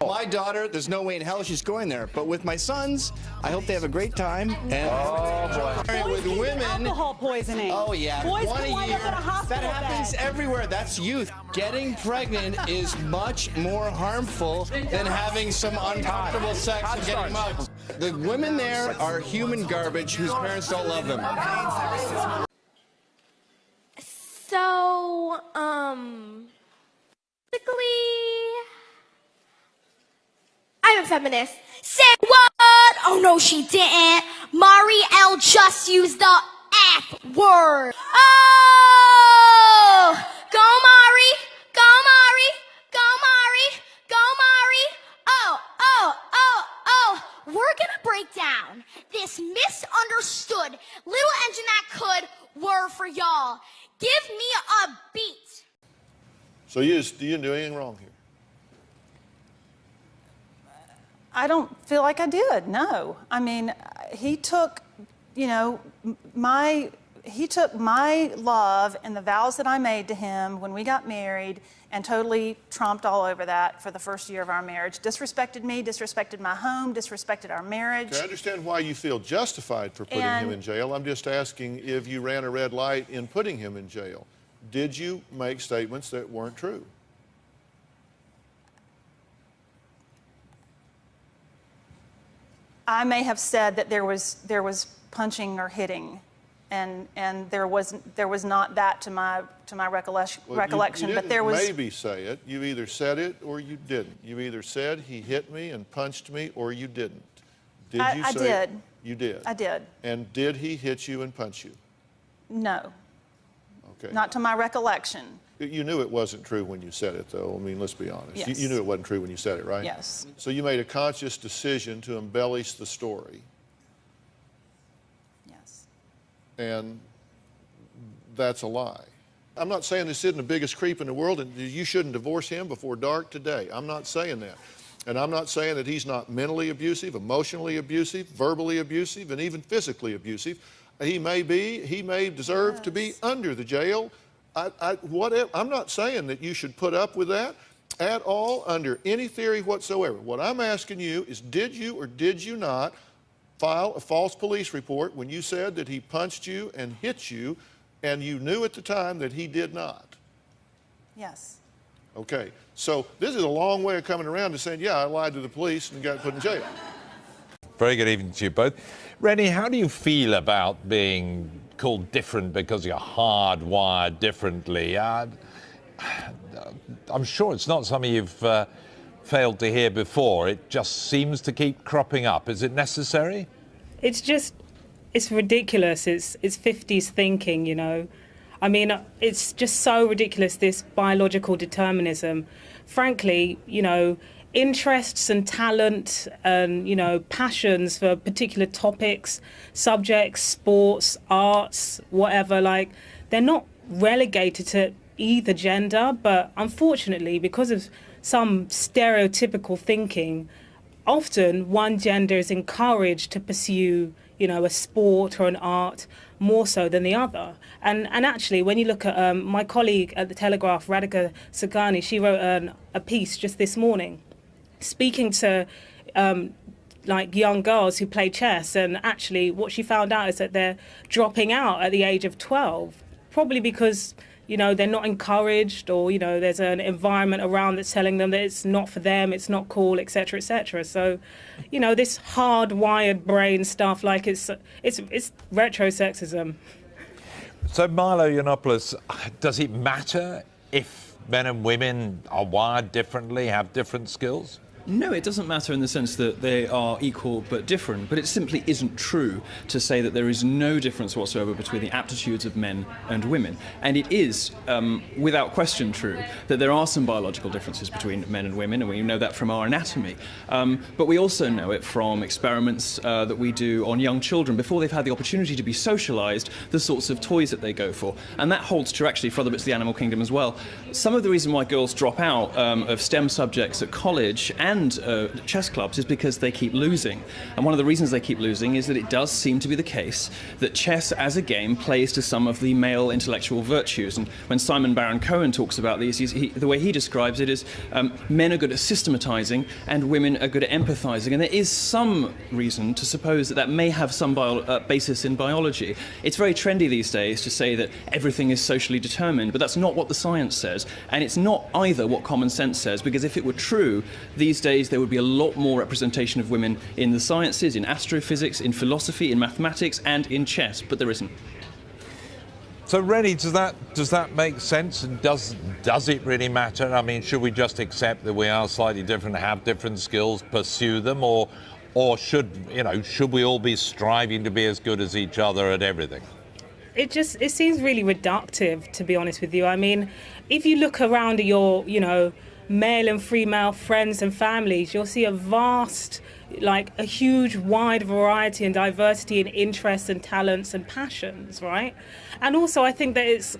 my daughter, there's no way in hell she's going there. But with my sons, I hope they have a great time. And with women, alcohol poisoning. Oh yeah, Boys one can a wind year. up in a hospital That happens bed. everywhere. That's youth. Getting pregnant is much more harmful than having some uncomfortable sex and getting mugged. The women there are human garbage whose parents don't love them. So, basically, I'm a feminist. Say what? Oh no, she didn't. Mari L just used the F word. Oh! Go Mari! Go Mari! Go Mari! Go Mari! Oh! We're gonna break down this misunderstood little engine that could word for y'all. Give me a beat. So you didn't do anything wrong here? I don't feel like I did, no. I mean, he took, my love and the vows that I made to him when we got married and totally tromped all over that for the first year of our marriage. Disrespected me, disrespected my home, disrespected our marriage. Okay, I understand why you feel justified for putting him in jail. I'm just asking if you ran a red light in putting him in jail. Did you make statements that weren't true? I may have said that there was punching or hitting, and there was not that to my recollection. You but there was maybe say it. You either said it or you didn't. You either said he hit me and punched me, or you didn't. Did you say? I did. You did. I did. And did he hit you and punch you? No. Okay. Not to my recollection. You knew it wasn't true when you said it, though. I mean, let's be honest. Yes. You knew it wasn't true when you said it, right? Yes. So you made a conscious decision to embellish the story. Yes. And that's a lie. I'm not saying this isn't the biggest creep in the world and you shouldn't divorce him before dark today. I'm not saying that. And I'm not saying that he's not mentally abusive, emotionally abusive, verbally abusive, and even physically abusive. He may deserve to be under the jail. Whatever. I'm not saying that you should put up with that at all under any theory whatsoever. What I'm asking you is, did you or did you not file a false police report when you said that he punched you and hit you, and you knew at the time that he did not? Yes. Okay. So this is a long way of coming around to saying, yeah, I lied to the police and got put in jail. Very good evening to you both. Rennie, how do you feel about being called different because you're hardwired differently? I'm sure it's not something you've failed to hear before. It just seems to keep cropping up. Is it necessary? It's ridiculous. It's 50s thinking, you know. I mean, it's just so ridiculous, this biological determinism. Frankly, you know, interests and talent and, you know, passions for particular topics, subjects, sports, arts, whatever, like, they're not relegated to either gender, but unfortunately, because of some stereotypical thinking, often one gender is encouraged to pursue, you know, a sport or an art more so than the other. And actually, when you look at my colleague at the Telegraph, Radhika Sagani, she wrote a piece just this morning speaking to like young girls who play chess, and actually what she found out is that they're dropping out at the age of 12, probably because, you know, they're not encouraged, or, you know, there's an environment around that's telling them that it's not for them, it's not cool, etc., etc. So, you know, this hardwired brain stuff, like it's retrosexism. So, Milo Yiannopoulos, does it matter if men and women are wired differently, have different skills? No, it doesn't matter in the sense that they are equal but different, but it simply isn't true to say that there is no difference whatsoever between the aptitudes of men and women. And it is, without question, true that there are some biological differences between men and women, and we know that from our anatomy. But we also know it from experiments that we do on young children before they've had the opportunity to be socialised, the sorts of toys that they go for. And that holds true, actually, for other bits of the animal kingdom as well. Some of the reason why girls drop out of STEM subjects at college and banned chess clubs is because they keep losing. And one of the reasons they keep losing is that it does seem to be the case that chess as a game plays to some of the male intellectual virtues. And when Simon Baron-Cohen talks about these, the way he describes it is men are good at systematizing and women are good at empathizing. And there is some reason to suppose that that may have some basis in biology. It's very trendy these days to say that everything is socially determined, but that's not what the science says. And it's not either what common sense says, because if it were true, these days there would be a lot more representation of women in the sciences, in astrophysics, in philosophy, in mathematics, and in chess, but there isn't. So, Rennie, does that make sense? And does it really matter? I mean, should we just accept that we are slightly different, have different skills, pursue them, or should we all be striving to be as good as each other at everything? It seems really reductive, to be honest with you. I mean, if you look around at your, male and female friends and families, you'll see a vast, a huge, wide variety and diversity in interests and talents and passions, right? And also, I think that it's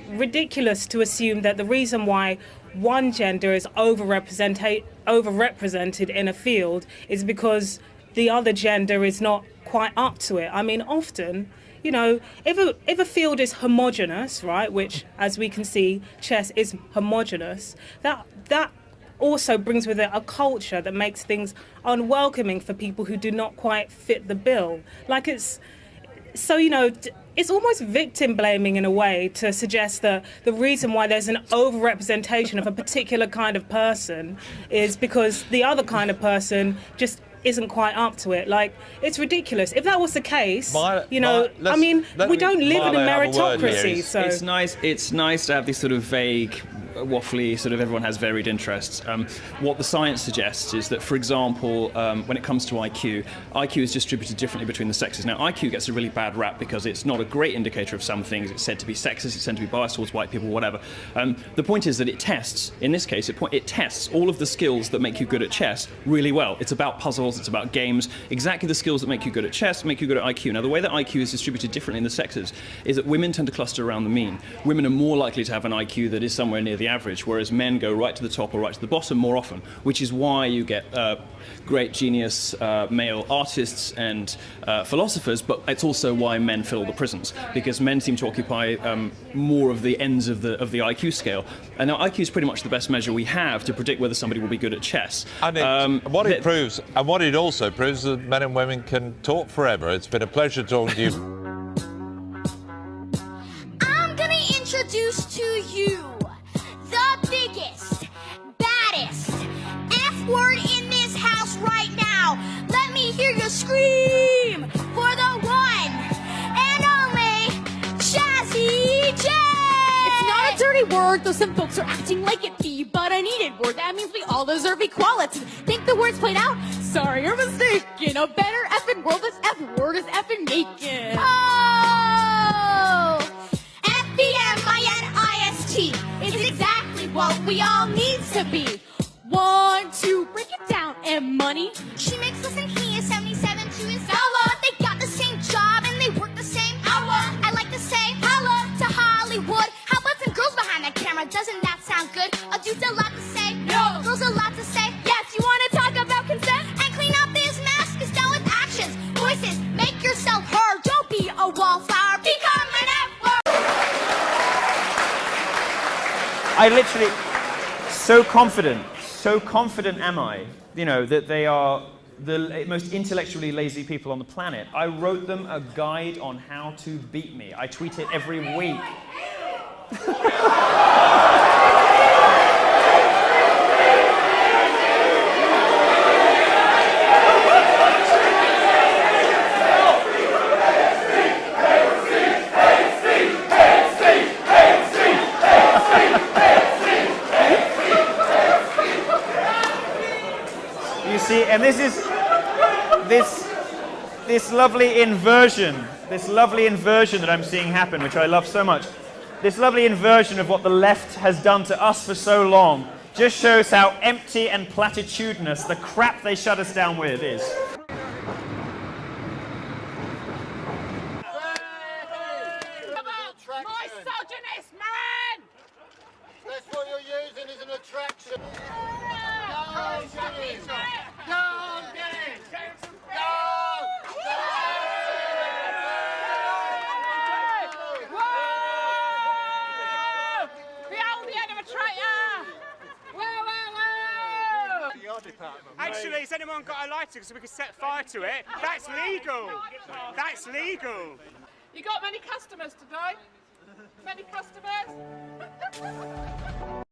ridiculous to assume that the reason why one gender is overrepresented in a field is because the other gender is not quite up to it. I mean, often, if a field is homogenous, right, which, as we can see, chess is homogenous, that also brings with it a culture that makes things unwelcoming for people who do not quite fit the bill. It's almost victim blaming in a way to suggest that the reason why there's an overrepresentation of a particular kind of person is because the other kind of person just isn't quite up to it. It's ridiculous. If that was the case, we don't live in a meritocracy. So it's nice to have these sort of vague, waffly, sort of everyone has varied interests. What the science suggests is that, for example, when it comes to IQ is distributed differently between the sexes. Now, IQ gets a really bad rap because it's not a great indicator of some things. It's said to be sexist, it's said to be biased towards white people, whatever. The point is that it tests, in this case, it tests all of the skills that make you good at chess really well. It's about puzzles, it's about games, exactly the skills that make you good at chess, make you good at IQ. Now, the way that IQ is distributed differently in the sexes is that women tend to cluster around the mean. Women are more likely to have an IQ that is somewhere near the average, whereas men go right to the top or right to the bottom more often, which is why you get great genius male artists and philosophers, but it's also why men fill the prisons, because men seem to occupy more of the ends of the IQ scale. And now IQ is pretty much the best measure we have to predict whether somebody will be good at chess. And what it proves, and what it also proves, is that men and women can talk forever. It's been a pleasure talking to you. I'm gonna introduce to you the biggest, baddest F-word in this house right now. Let me hear you scream for the one and only Jazzy J. It's not a dirty word, though some folks are acting like it be, but a needed word. That means we all deserve equality. Think the word's played out? Sorry, you're mistaken. A better effing world, this effing word is effing naked. Oh! F-E-M-I-N-I-S-T is exactly what we all need to be. 1, 2, break it down, and money. She makes us and he is 77 to his dollar. They got the same job and they work the same hour. I like to say holla to Hollywood. How about some girls behind the camera? Doesn't that sound good? A dude's a lot to say. No. Girls a lot to say. Yes, you want to talk about consent? And clean up this mess is done with actions. Voices, make yourself heard. Don't be a wallflower. Become an F-word. I literally, so confident am I, that they are the most intellectually lazy people on the planet. I wrote them a guide on how to beat me. I tweet it every week. See, and this is this lovely inversion that I'm seeing happen, which I love so much. This lovely inversion of what the left has done to us for so long just shows how empty and platitudinous the crap they shut us down with is. Misogynist man! That's what you're using as an attraction. No, Actually, has anyone got a lighter so we can set fire to it? That's legal. That's legal. You got many customers today?